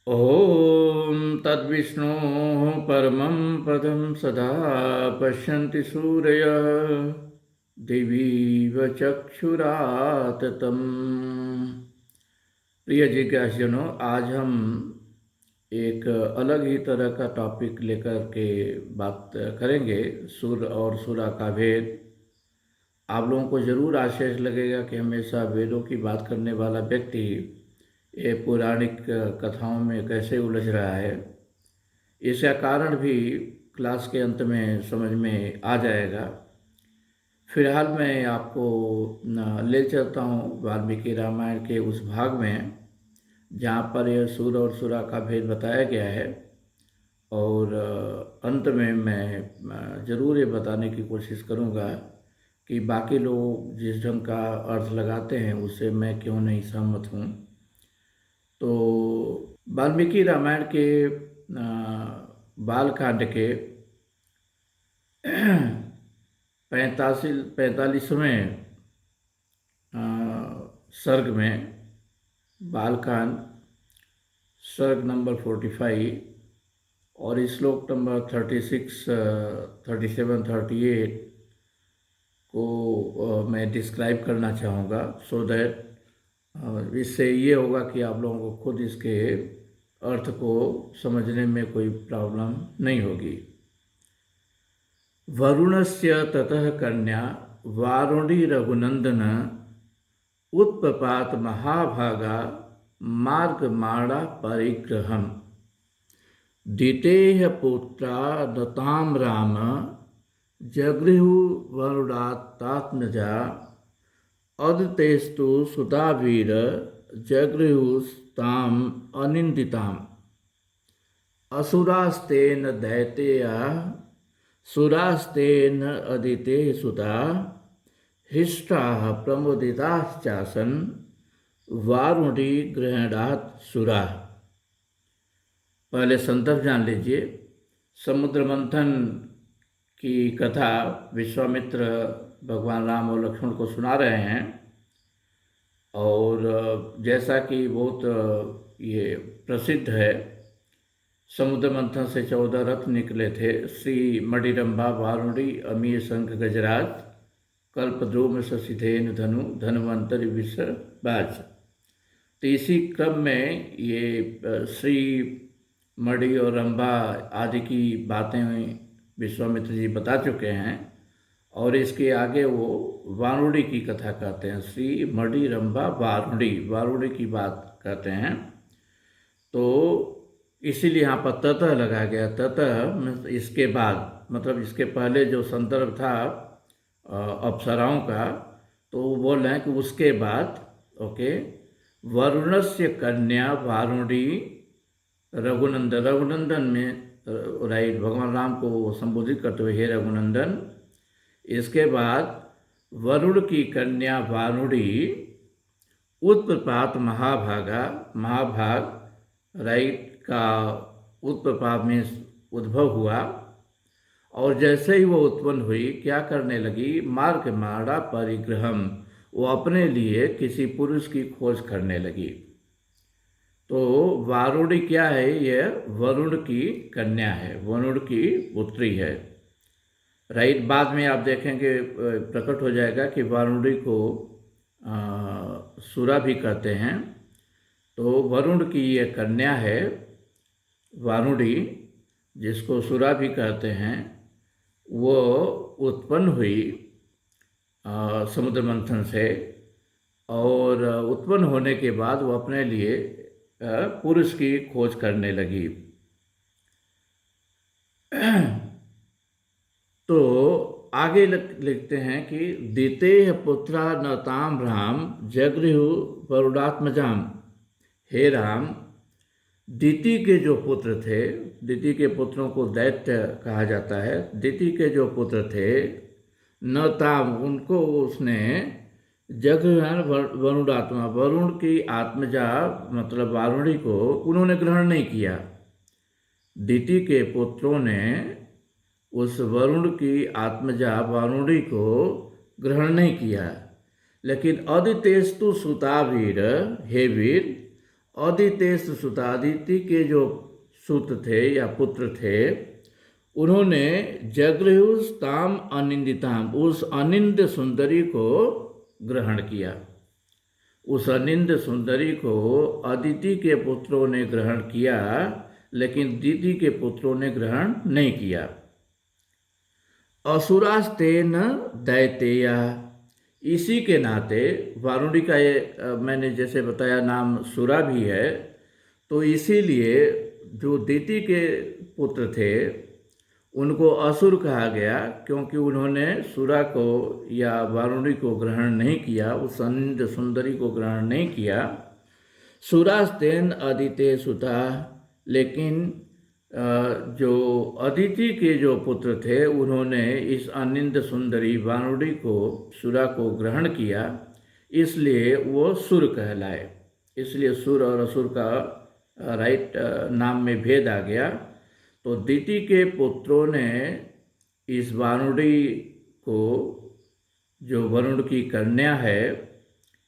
ॐ तद्विष्णोः परमं पदं सदा पश्यन्ति सूर्यः दिवीव चक्षुराततम्। प्रिय जिज्ञासुजनों, आज हम एक अलग ही तरह का टॉपिक लेकर के बात करेंगे, सुर और सुरा का भेद। आप लोगों को ज़रूर आश्चर्य लगेगा कि हमेशा वेदों की बात करने वाला व्यक्ति ये पौराणिक कथाओं में कैसे उलझ रहा है। इसका कारण भी क्लास के अंत में समझ में आ जाएगा। फिलहाल मैं आपको ले चलता हूँ वाल्मीकि रामायण के उस भाग में जहाँ पर यह सुर और सुरा का भेद बताया गया है, और अंत में मैं ज़रूर ये बताने की कोशिश करूँगा कि बाकी लोग जिस ढंग का अर्थ लगाते हैं उससे मैं क्यों नहीं सहमत हूँ। तो वाल्मीकि रामायण के बालकांड के 45वें सर्ग में, बालकांड सर्ग नंबर 45 और श्लोक नंबर 36, 37, 38 को मैं डिस्क्राइब करना चाहूँगा, सो दैट इससे ये होगा कि आप लोगों को खुद इसके अर्थ को समझने में कोई प्रॉब्लम नहीं होगी। वरुणस्य ततः कन्या वारुणी रघुनंदन उत्पपात महाभागा मार्गमाणा परिग्रहम् दितेह पुत्रा दताम राम जगृहु वरुणात्मजा अदतेस्तु सुतावीर जगृहुस्ताम अनिंदिताम असुरास्तेन दैतेया सुरास्तेन अदिते सुता हिष्टाः प्रमुदिताश्चासन वारुणी ग्रहणात् सुरा। पहले संदर्भ जान लीजिए। समुद्र मंथन की कथा विश्वामित्र भगवान राम और लक्ष्मण को सुना रहे हैं, और जैसा कि बहुत ये प्रसिद्ध है, समुद्र मंथन से 14 रथ निकले थे। श्री मणिरंभा वारुणी अमीय शंख गजराज कल्पद्रुम शशिधेन धनु धन्वंतरि विषबाज। तो इसी क्रम में ये श्री मणि और रंभा आदि की बातें विश्वामित्र जी बता चुके हैं, और इसके आगे वो वारुणी की कथा कहते हैं। श्री मणि रंभा वारुणी की बात कहते हैं। तो इसीलिए यहाँ पर ततः लगा गया। ततः इसके बाद, मतलब इसके पहले जो संदर्भ था अप्सराओं का, तो वो बोल रहे हैं कि उसके बाद, ओके, वरुणस्य कन्या वारुणी रघुनंदन में, राइट, भगवान राम को संबोधित करते हुए, हे रघुनंदन। इसके बाद वरुण की कन्या वारुणी उत्प्रपात महाभाग, राइट, का उत्प्रपात में उद्भव हुआ, और जैसे ही वो उत्पन्न हुई क्या करने लगी, मार्गमाणा परिग्रहम, वो अपने लिए किसी पुरुष की खोज करने लगी। तो वारुणी क्या है? यह वरुण की कन्या है, वरुण की पुत्री है, राइट। बाद में आप देखेंगे, प्रकट हो जाएगा कि वारुणी को सुरा भी कहते हैं। तो वरुण की यह कन्या है वारुणी, जिसको सुरा भी कहते हैं। वो उत्पन्न हुई समुद्र मंथन से, और उत्पन्न होने के बाद वो अपने लिए पुरुष की खोज करने लगी। तो आगे लिखते हैं कि दितेह पुत्रा नताम राम जगृहु वरुणात्मजाम। हे राम, दिति के जो पुत्र थे, दिति के पुत्रों को दैत्य कहा जाता है, दिति के जो पुत्र थे, नताम, उनको उसने जगृहन वरुणात्मा, वरुण की आत्मजा मतलब वारुणी को उन्होंने ग्रहण नहीं किया। दिति के पुत्रों ने उस वरुण की आत्मजा वारुणी को ग्रहण नहीं किया। लेकिन अदितेस्तु सुतावीर, हे वीर, अदितेश सुता, अदिति के जो सुत थे या पुत्र थे, उन्होंने जगृहुस ताम अनिंदिताम, उस अनिंद सुंदरी को ग्रहण किया। उस अनिंद सुंदरी को अदिति के पुत्रों ने ग्रहण किया, लेकिन दीति के पुत्रों ने ग्रहण नहीं किया। असुरास्तेन दैतेया, इसी के नाते वारुणी का ये मैंने जैसे बताया नाम सुरा भी है, तो इसीलिए जो दीति के पुत्र थे उनको असुर कहा गया, क्योंकि उन्होंने सुरा को या वारुणी को ग्रहण नहीं किया, उस अनिंद सुंदरी को ग्रहण नहीं किया। सुरास्तेन अदिते सुता, लेकिन जो अदिति के जो पुत्र थे उन्होंने इस अनिंद सुंदरी वारुणी को, सुरा को ग्रहण किया, इसलिए वो सुर कहलाए। इसलिए सुर और असुर का नाम में भेद आ गया। तो दीति के पुत्रों ने इस वारुणी को, जो वरुण की कन्या है,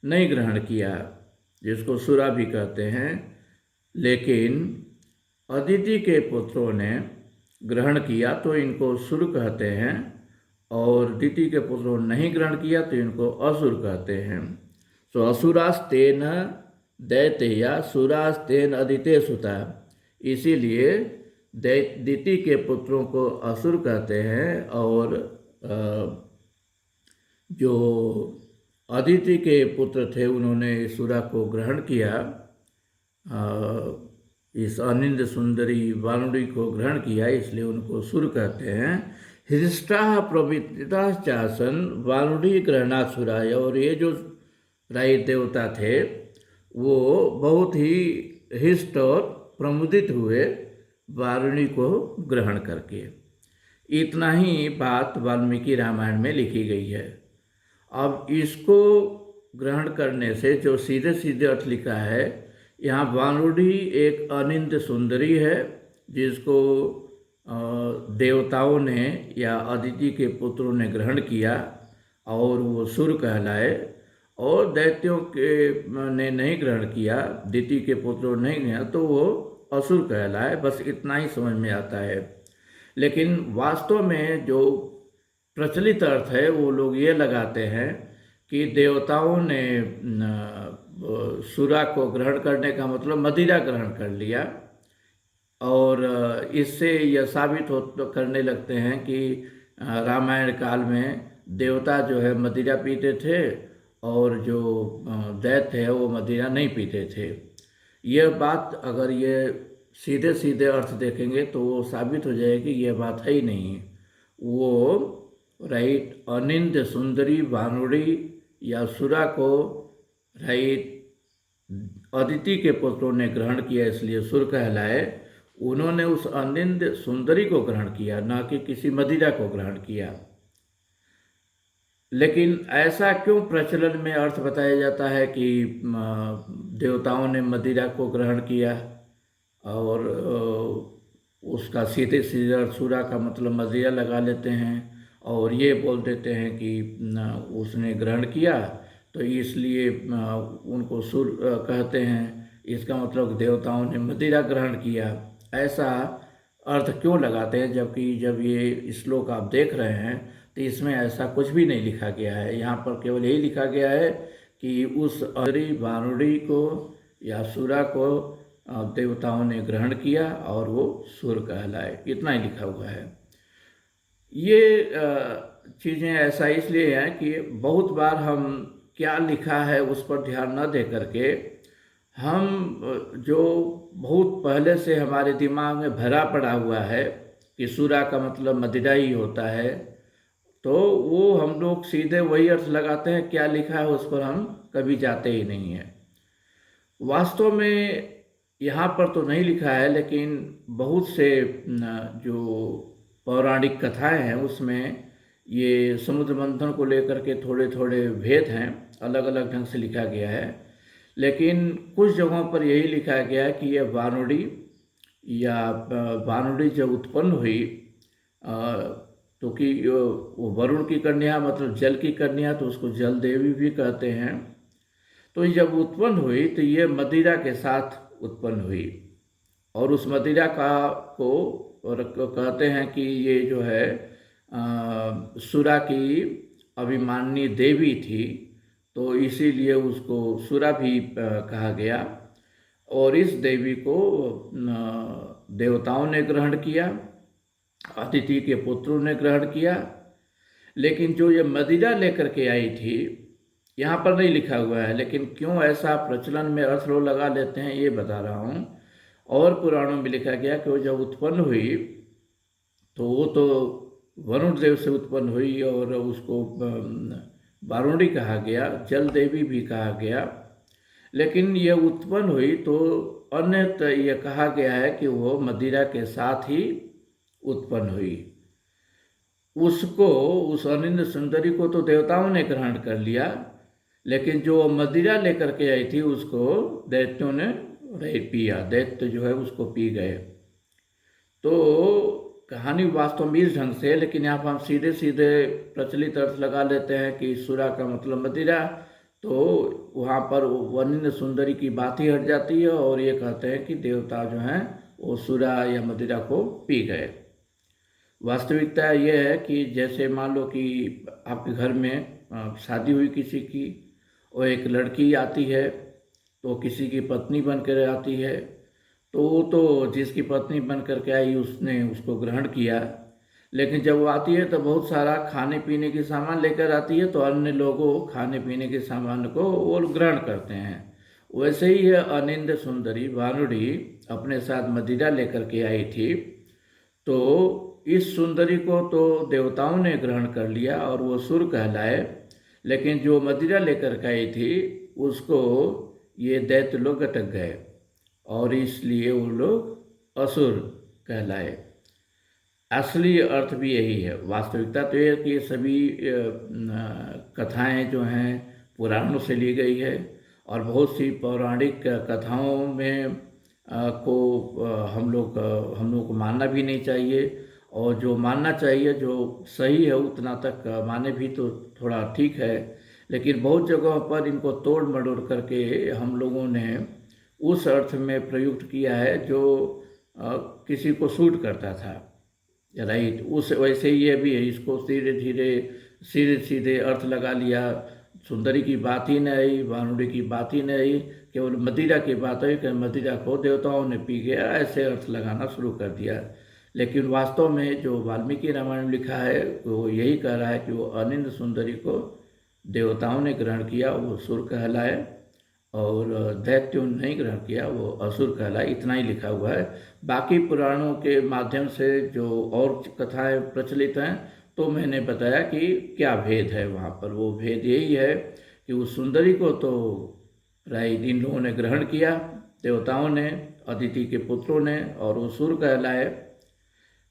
नहीं ग्रहण किया, जिसको सुरा भी कहते हैं, लेकिन अदिति के पुत्रों ने ग्रहण किया तो इनको सुर कहते हैं, और दीति के पुत्रों ने नहीं ग्रहण किया तो इनको असुर कहते हैं। तो असुरास्तेन दैतेया सुरास्तेन अदिते सुता, इसीलिए दीति के पुत्रों को असुर कहते हैं, और जो अदिति के पुत्र थे उन्होंने सुरा को ग्रहण किया, इस अनिंद सुंदरी वारुणी को ग्रहण किया, इसलिए उनको सुर कहते हैं। हृष्टा प्रवृत्ता चासन वारुणी ग्रहणासुराय, और ये जो राई देवता थे वो बहुत ही हृष्ट और प्रमुदित हुए वारुणी को ग्रहण करके। इतना ही बात वाल्मीकि रामायण में लिखी गई है। अब इसको ग्रहण करने से जो सीधे सीधे अर्थ लिखा है, यहाँ वारुणी एक अनिंद सुंदरी है जिसको देवताओं ने या अदिति के पुत्रों ने ग्रहण किया और वो सुर कहलाए, और दैत्यों के ने नहीं ग्रहण किया, दिति के पुत्रों ने नहीं किया, तो वो असुर कहलाए। बस इतना ही समझ में आता है। लेकिन वास्तव में जो प्रचलित अर्थ है वो लोग ये लगाते हैं कि देवताओं ने सुरा को ग्रहण करने का मतलब मदिरा ग्रहण कर लिया, और इससे यह साबित करने लगते हैं कि रामायण काल में देवता जो है मदिरा पीते थे और जो दैत्य है वो मदिरा नहीं पीते थे। यह बात अगर ये सीधे सीधे अर्थ देखेंगे तो वो साबित हो जाएगी यह बात है ही नहीं। वो अनिंद सुंदरी वारुणी या सुरा को अदिति के पुत्रों ने ग्रहण किया, इसलिए सुर कहलाए। उन्होंने उस अनिंद सुंदरी को ग्रहण किया, ना कि किसी मदिरा को ग्रहण किया। लेकिन ऐसा क्यों प्रचलन में अर्थ बताया जाता है कि देवताओं ने मदिरा को ग्रहण किया, और उसका सीधे सीधे अर्थ सुरा का मतलब मदिरा लगा लेते हैं, और ये बोल देते हैं कि उसने ग्रहण किया तो इसलिए उनको सुर कहते हैं, इसका मतलब देवताओं ने मदिरा ग्रहण किया। ऐसा अर्थ क्यों लगाते हैं, जबकि जब ये श्लोक आप देख रहे हैं तो इसमें ऐसा कुछ भी नहीं लिखा गया है। यहाँ पर केवल यही लिखा गया है कि उस वारुणी को या सुरा को देवताओं ने ग्रहण किया और वो सुर कहलाए, इतना ही लिखा हुआ है। ये चीज़ें ऐसा इसलिए हैं कि बहुत बार हम क्या लिखा है उस पर ध्यान न दे करके हम जो बहुत पहले से हमारे दिमाग में भरा पड़ा हुआ है कि सुरा का मतलब मदिरा ही होता है, तो वो हम लोग सीधे वही अर्थ लगाते हैं, क्या लिखा है उस पर हम कभी जाते ही नहीं हैं। वास्तव में यहाँ पर तो नहीं लिखा है, लेकिन बहुत से जो पौराणिक कथाएं हैं उसमें ये समुद्र मंथन को लेकर के थोड़े थोड़े भेद हैं, अलग अलग ढंग से लिखा गया है। लेकिन कुछ जगहों पर यही लिखा गया है कि यह वारुणी या वारुणी जब उत्पन्न हुई, तो कि वो वरुण की कन्या मतलब जल की कन्या, तो उसको जल देवी भी कहते हैं। तो जब उत्पन्न हुई तो ये मदिरा के साथ उत्पन्न हुई, और उस मदिरा का को और कहते हैं कि ये जो है सुरा की अभिमानी देवी थी, तो इसीलिए उसको सुरा भी कहा गया। और इस देवी को देवताओं ने ग्रहण किया, अदिति के पुत्रों ने ग्रहण किया। लेकिन जो ये मदिरा लेकर के आई थी, यहाँ पर नहीं लिखा हुआ है, लेकिन क्यों ऐसा प्रचलन में अर्थ लोग लगा लेते हैं ये बता रहा हूँ। और पुराणों में लिखा गया कि वो जब उत्पन्न हुई तो वो तो वरुण देव से उत्पन्न हुई, और उसको वारुणी कहा गया, जल देवी भी कहा गया। लेकिन ये उत्पन्न हुई तो अन्य ये कहा गया है कि वो मदिरा के साथ ही उत्पन्न हुई। उसको, उस अनिंद सुंदरी को तो देवताओं ने ग्रहण कर लिया, लेकिन जो मदिरा लेकर के आई थी उसको दैत्यों ने पिया, दैत्य जो है उसको पी गए। तो कहानी वास्तव में इस ढंग से है, लेकिन यहाँ पर हम सीधे सीधे प्रचलित अर्थ लगा लेते हैं कि सुरा का मतलब मदिरा, तो वहाँ पर अनिंद सुंदरी की बात ही हट जाती है, और ये कहते हैं कि देवता जो हैं वो सुरा या मदिरा को पी गए। वास्तविकता ये है कि जैसे मान लो कि आपके घर में शादी हुई किसी की, और एक लड़की आती है तो किसी की पत्नी बन कर आती है, तो वो तो जिसकी पत्नी बन कर के आई उसने उसको ग्रहण किया। लेकिन जब वो आती है तो बहुत सारा खाने पीने के सामान लेकर आती है, तो अन्य लोगों खाने पीने के सामान को वो ग्रहण करते हैं। वैसे ही है अनिंद सुंदरी वारुणी अपने साथ मदिरा लेकर के आई थी, तो इस सुंदरी को तो देवताओं ने ग्रहण कर लिया और वो सुर कहलाए, लेकिन जो मदिरा लेकर के आई थी उसको ये दैत्य लोग अटक गए, और इसलिए वो लोग असुर कहलाए। असली अर्थ भी यही है। वास्तविकता तो ये है कि ये सभी कथाएं जो हैं पुराणों से ली गई है, और बहुत सी पौराणिक कथाओं में हम लोग को मानना भी नहीं चाहिए, और जो मानना चाहिए जो सही है उतना तक माने भी तो थोड़ा ठीक है। लेकिन बहुत जगहों पर इनको तोड़ मरोड़ करके हम लोगों ने उस अर्थ में प्रयुक्त किया है जो किसी को सूट करता था, राइट। उस वैसे ही ये भी है, इसको धीरे धीरे सीधे सीधे अर्थ लगा लिया। सुंदरी की बात ही नहीं आई, वारुणी की बात ही नहीं आई, केवल मदिरा की बात आई कि मदिरा को देवताओं ने पी गया, ऐसे अर्थ लगाना शुरू कर दिया। लेकिन वास्तव में जो वाल्मीकि रामायण में लिखा है वो यही कह रहा है कि वो अनिंद सुंदरी को देवताओं ने ग्रहण किया, वो सुर कहलाए, और दैत्यों ने नहीं ग्रहण किया, वो असुर कहलाए। इतना ही लिखा हुआ है। बाकी पुराणों के माध्यम से जो और कथाएं प्रचलित हैं, तो मैंने बताया कि क्या भेद है वहाँ पर। वो भेद यही है कि उस सुंदरी को तो राइट इन लोगों ने ग्रहण किया, देवताओं ने, अदिति के पुत्रों ने, और वो सुर कहलाए।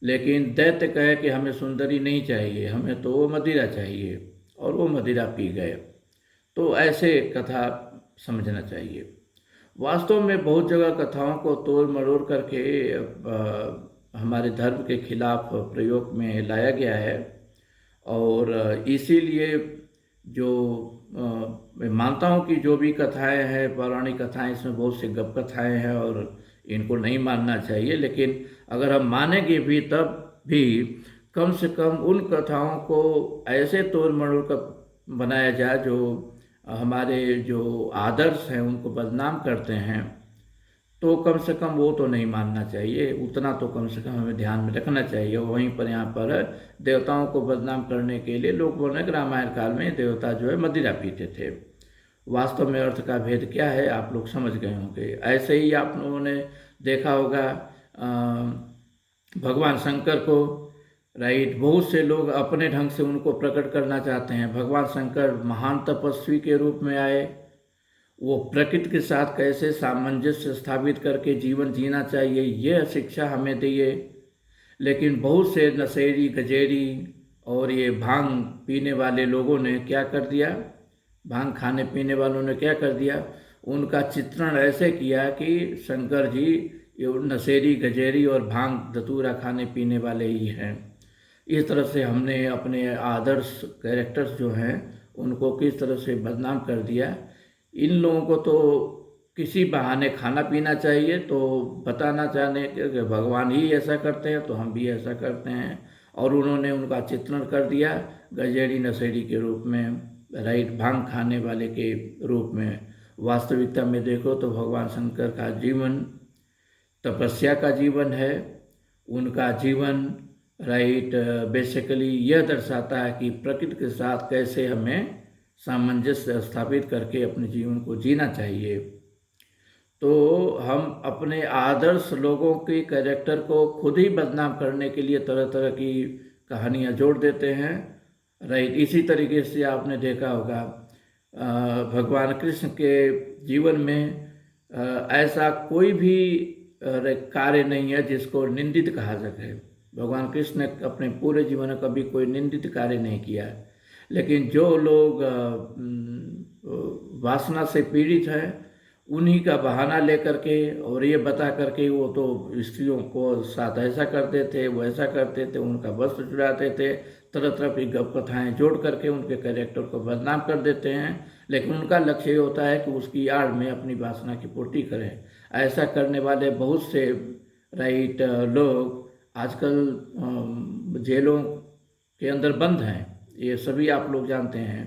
लेकिन दैत्य कहे कि हमें सुंदरी नहीं चाहिए, हमें तो वो मदिरा चाहिए, और वो मदिरा पी गए। तो ऐसे कथा समझना चाहिए। वास्तव में बहुत जगह कथाओं को तोड़ मरोड़ करके हमारे धर्म के खिलाफ प्रयोग में लाया गया है, और इसीलिए जो मैं मानता हूँ कि जो भी कथाएं हैं, पौराणिक कथाएं, इसमें बहुत सी गप कथाएं हैं और इनको नहीं मानना चाहिए। लेकिन अगर हम मानेंगे भी तब भी कम से कम उन कथाओं को ऐसे तोड़ मरोड़ कर बनाया जाए जो हमारे जो आदर्श हैं उनको बदनाम करते हैं, तो कम से कम वो तो नहीं मानना चाहिए। उतना तो कम से कम हमें ध्यान में रखना चाहिए। वहीं पर यहाँ पर देवताओं को बदनाम करने के लिए लोग बोल रहे हैं कि रामायण काल में देवता जो है मदिरा पीते थे। वास्तव में अर्थ का भेद क्या है आप लोग समझ गए होंगे। ऐसे ही आप लोगों ने देखा होगा भगवान शंकर को, राइट, बहुत से लोग अपने ढंग से उनको प्रकट करना चाहते हैं। भगवान शंकर महान तपस्वी के रूप में आए, वो प्रकृति के साथ कैसे सामंजस्य स्थापित करके जीवन जीना चाहिए ये शिक्षा हमें दिए। लेकिन बहुत से नशेड़ी गजेरी और ये भांग पीने वाले लोगों ने क्या कर दिया, भांग खाने पीने वालों ने क्या कर दिया, उनका चित्रण ऐसे किया कि शंकर जी ये नशेड़ी गजेरी और भांग धतूरा खाने पीने वाले ही हैं। इस तरह से हमने अपने आदर्श कैरेक्टर्स जो हैं उनको किस तरह से बदनाम कर दिया, इन लोगों को तो किसी बहाने खाना पीना चाहिए, तो बताना चाहने कि भगवान ही ऐसा करते हैं तो हम भी ऐसा करते हैं। और उन्होंने उनका चित्रण कर दिया गजेड़ी नशेड़ी के रूप में, राइट, भांग खाने वाले के रूप में। वास्तविकता में देखो तो भगवान शंकर का जीवन तपस्या का जीवन है। उनका जीवन, राइट, बेसिकली यह दर्शाता है कि प्रकृति के साथ कैसे हमें सामंजस्य स्थापित करके अपने जीवन को जीना चाहिए। तो हम अपने आदर्श लोगों की कैरेक्टर को खुद ही बदनाम करने के लिए तरह तरह की कहानियाँ जोड़ देते हैं, राइट। इसी तरीके से आपने देखा होगा भगवान कृष्ण के जीवन में ऐसा कोई भी कार्य नहीं है जिसको निंदित कहा सके। भगवान कृष्ण ने अपने पूरे जीवन में कभी कोई निंदित कार्य नहीं किया। लेकिन जो लोग वासना से पीड़ित हैं, उन्हीं का बहाना लेकर के और ये बता करके वो तो स्त्रियों को साथ ऐसा करते थे, वो ऐसा करते थे, उनका वस्त्र चुराते थे, तरह तरह की गप कथाएँ जोड़ करके उनके कैरेक्टर को बदनाम कर देते हैं। लेकिन उनका लक्ष्य ये होता है कि उसकी आड़ में अपनी वासना की पूर्ति करें। ऐसा करने वाले बहुत से, राइट, लोग आजकल जेलों के अंदर बंद हैं, ये सभी आप लोग जानते हैं।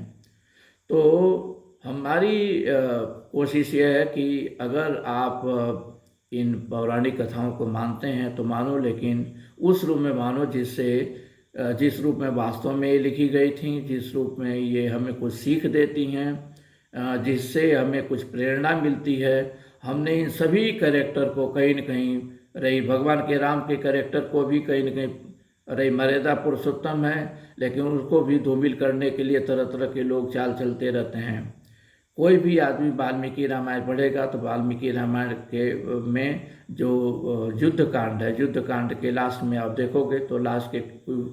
तो हमारी कोशिश ये है कि अगर आप इन पौराणिक कथाओं को मानते हैं तो मानो, लेकिन उस रूप में मानो जिस रूप में वास्तव में ये लिखी गई थी, जिस रूप में ये हमें कुछ सीख देती हैं, जिससे हमें कुछ प्रेरणा मिलती है। हमने इन सभी कैरेक्टर को कहीं न कहीं, रही भगवान के राम के कैरेक्टर को भी कहीं न कहीं, रही मर्यादा पुरुषोत्तम है, लेकिन उसको भी धूमिल करने के लिए तरह तरह के लोग चाल चलते रहते हैं। कोई भी आदमी वाल्मीकि रामायण पढ़ेगा तो वाल्मीकि रामायण के में जो युद्ध कांड है, युद्ध कांड के लास्ट में आप देखोगे तो लास्ट के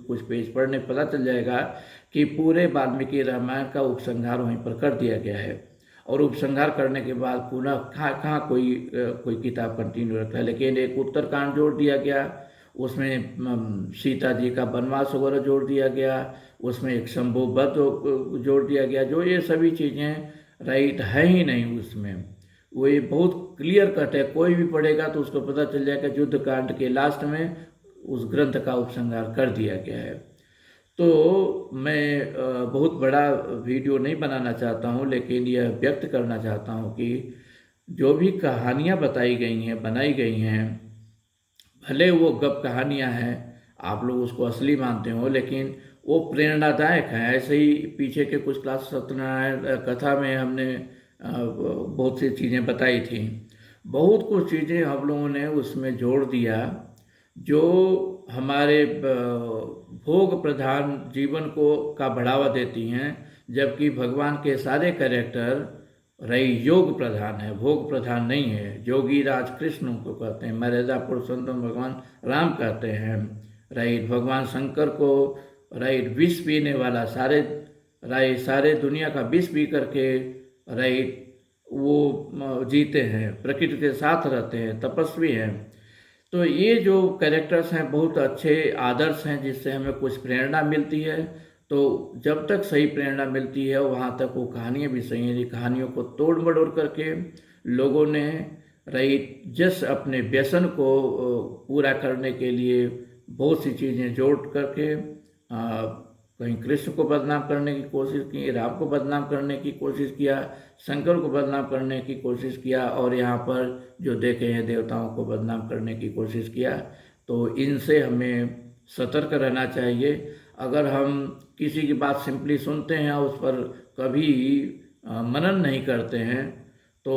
कुछ पेज पढ़ने पता चल जाएगा कि पूरे वाल्मीकि रामायण का उपसंहार वहीं पर कर दिया गया है। और उपसंहार करने के बाद पुनः कहाँ कोई किताब कंटिन्यू रखता है। लेकिन एक उत्तरकांड जोड़ दिया गया, उसमें सीता जी का वनवास वगैरह जोड़ दिया गया, उसमें एक शंभु वध जोड़ दिया गया, जो ये सभी चीज़ें, राइट, है ही नहीं उसमें। वो ये बहुत क्लियर कट है, कोई भी पढ़ेगा तो उसको पता चल जाएगा युद्ध कांड के लास्ट में उस ग्रंथ का उपसंहार कर दिया गया है। तो मैं बहुत बड़ा वीडियो नहीं बनाना चाहता हूँ, लेकिन यह व्यक्त करना चाहता हूँ कि जो भी कहानियाँ बताई गई हैं, बनाई गई हैं, भले वो गप कहानियाँ हैं, आप लोग उसको असली मानते हो, लेकिन वो प्रेरणादायक है। ऐसे ही पीछे के कुछ क्लास सत्यनारायण कथा में हमने बहुत सी चीज़ें बताई थी। बहुत कुछ चीज़ें हम लोगों ने उसमें जोड़ दिया जो हमारे भोग प्रधान जीवन को का बढ़ावा देती हैं, जबकि भगवान के सारे कैरेक्टर, रही, योग प्रधान है, भोग प्रधान नहीं है। जोगी राज कृष्ण को कहते हैं, मर्यादा पुरुषोत्तम भगवान राम कहते हैं, राइट। भगवान शंकर को, राइट, विष पीने वाला, सारे दुनिया का विष पी करके, राइट, वो जीते हैं, प्रकृति के साथ रहते हैं, तपस्वी हैं। तो ये जो कैरेक्टर्स हैं बहुत अच्छे आदर्श हैं, जिससे हमें कुछ प्रेरणा मिलती है। तो जब तक सही प्रेरणा मिलती है वहाँ तक वो कहानियाँ भी सही हैं। कहानियों को तोड़ मड़ोड़ करके लोगों ने, राइट, जस्ट अपने व्यसन को पूरा करने के लिए बहुत सी चीज़ें जोड़ करके कहीं कृष्ण को बदनाम करने की कोशिश की, राम को बदनाम करने की कोशिश किया, शंकर को बदनाम करने की कोशिश किया, और यहाँ पर जो देखे हैं देवताओं को बदनाम करने की कोशिश किया। तो इनसे हमें सतर्क रहना चाहिए। अगर हम किसी की बात सिंपली सुनते हैं और उस पर कभी मनन नहीं करते हैं तो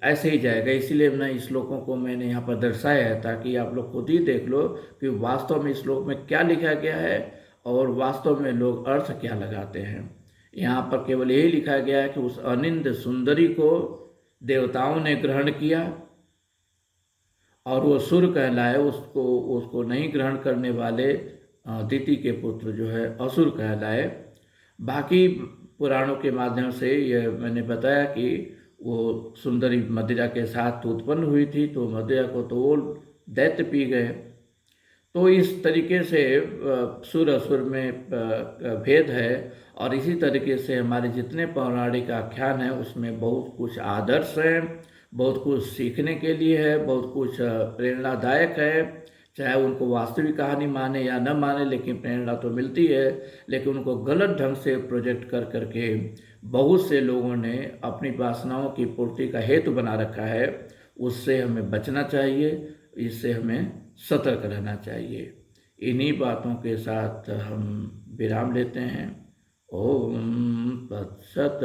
ऐसे ही जाएगा। इसीलिए मैं इस श्लोकों को मैंने यहाँ पर दर्शाया है, ताकि आप लोग खुद ही देख लो कि वास्तव में इस श्लोक में क्या लिखा गया है और वास्तव में लोग अर्थ क्या लगाते हैं। यहाँ पर केवल यही लिखा गया है कि उस अनिंद सुंदरी को देवताओं ने ग्रहण किया और वो सुर कहलाए, उसको नहीं ग्रहण करने वाले दिति के पुत्र जो है असुर कहलाए। बाकी पुराणों के माध्यम से यह मैंने बताया कि वो सुंदरी मदिरा के साथ उत्पन्न हुई थी, तो मदिरा को तो वो दैत्य पी गए। तो इस तरीके से सुर असुर में भेद है। और इसी तरीके से हमारे जितने पौराणिक आख्यान हैं उसमें बहुत कुछ आदर्श हैं, बहुत कुछ सीखने के लिए है, बहुत कुछ प्रेरणादायक है। चाहे उनको वास्तविक कहानी माने या न माने, लेकिन प्रेरणा तो मिलती है। लेकिन उनको गलत ढंग से प्रोजेक्ट कर करके बहुत से लोगों ने अपनी वासनाओं की पूर्ति का हेतु बना रखा है। उससे हमें बचना चाहिए, इससे हमें सतर्क रहना चाहिए। इन्हीं बातों के साथ हम विराम लेते हैं। ओम तत्सत।